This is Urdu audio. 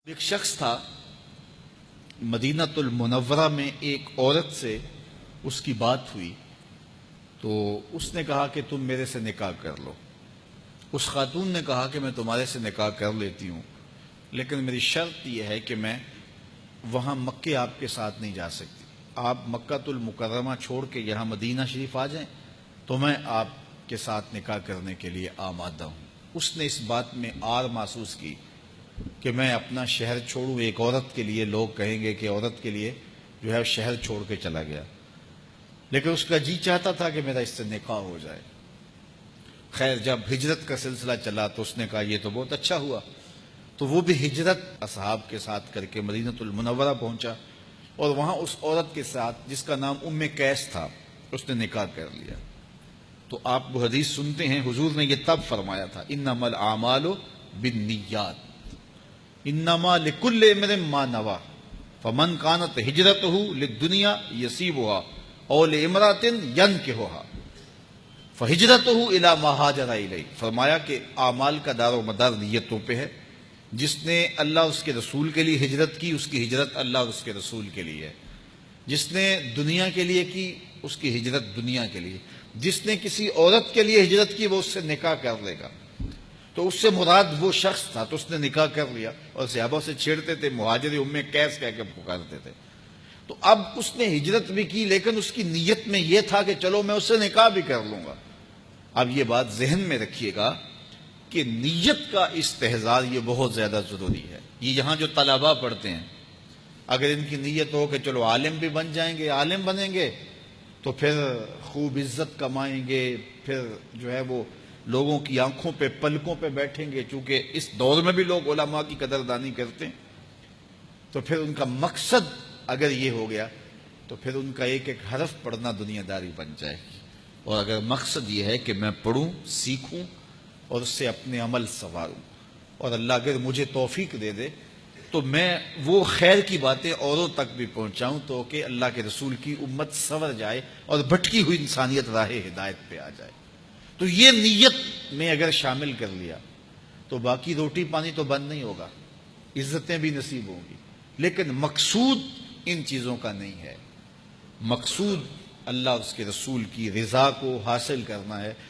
ایک شخص تھا مدینۃ المنورہ میں، ایک عورت سے اس کی بات ہوئی تو اس نے کہا کہ تم میرے سے نکاح کر لو۔ اس خاتون نے کہا کہ میں تمہارے سے نکاح کر لیتی ہوں، لیکن میری شرط یہ ہے کہ میں وہاں مکے آپ کے ساتھ نہیں جا سکتی، آپ مکۃ المکرمہ چھوڑ کے یہاں مدینہ شریف آ جائیں تو میں آپ کے ساتھ نکاح کرنے کے لیے آمادہ ہوں۔ اس نے اس بات میں آر محسوس کی کہ میں اپنا شہر چھوڑوں، ایک عورت کے لیے لوگ کہیں گے کہ عورت کے لیے جو ہے شہر چھوڑ کے چلا گیا، لیکن اس کا جی چاہتا تھا کہ میرا اس سے نکاح ہو جائے۔ خیر، جب ہجرت کا سلسلہ چلا تو اس نے کہا یہ تو بہت اچھا ہوا، تو وہ بھی ہجرت اصحاب کے ساتھ کر کے مدینۃ المنورہ پہنچا اور وہاں اس عورت کے ساتھ جس کا نام ام قیس تھا اس نے نکاح کر لیا۔ تو آپ وہ حدیث سنتے ہیں، حضور نے یہ تب فرمایا تھا انما الاعمال بالنیات انما لکل امرئ ما نوی فمن كانت ہجرته للدنیا یصیبها او لامرأة ينکحها فہجرته الى ما ہاجر الیہ۔ فرمایا کہ اعمال کا دار و مدار نیتوں پہ ہے، جس نے اللہ اس کے رسول کے لیے ہجرت کی اس کی ہجرت اللہ اور اس کے رسول کے لیے ہے، جس نے دنیا کے لیے کی اس کی ہجرت دنیا کے لیے، جس نے کسی عورت کے لیے ہجرت کی وہ اس سے نکاح کر لے گا۔ تو اس سے مراد وہ شخص تھا، تو اس نے نکاح کر لیا اور صحابہ سے چھیڑتے تھے، مہاجر ام قیس کہہ کے پکارتے تھے۔ تو اب اس نے ہجرت بھی کی، لیکن اس کی نیت میں یہ تھا کہ چلو میں اس سے نکاح بھی کر لوں گا۔ اب یہ بات ذہن میں رکھیے گا کہ نیت کا استحضار یہ بہت زیادہ ضروری ہے۔ یہ یہاں جو طلباء پڑھتے ہیں، اگر ان کی نیت ہو کہ چلو عالم بھی بن جائیں گے، عالم بنیں گے تو پھر خوب عزت کمائیں گے، پھر جو ہے وہ لوگوں کی آنکھوں پہ پلکوں پہ بیٹھیں گے، چونکہ اس دور میں بھی لوگ علماء کی قدردانی کرتے ہیں، تو پھر ان کا مقصد اگر یہ ہو گیا تو پھر ان کا ایک ایک حرف پڑھنا دنیا داری بن جائے گی۔ اور اگر مقصد یہ ہے کہ میں پڑھوں، سیکھوں اور اس سے اپنے عمل سنواروں، اور اللہ اگر مجھے توفیق دے دے تو میں وہ خیر کی باتیں اوروں تک بھی پہنچاؤں تو کہ اللہ کے رسول کی امت سنور جائے اور بھٹکی ہوئی انسانیت راہ ہدایت پہ آ جائے۔ تو یہ نیت میں اگر شامل کر لیا تو باقی روٹی پانی تو بند نہیں ہوگا، عزتیں بھی نصیب ہوں گی، لیکن مقصود ان چیزوں کا نہیں ہے۔ مقصود اللہ اور اس کے رسول کی رضا کو حاصل کرنا ہے،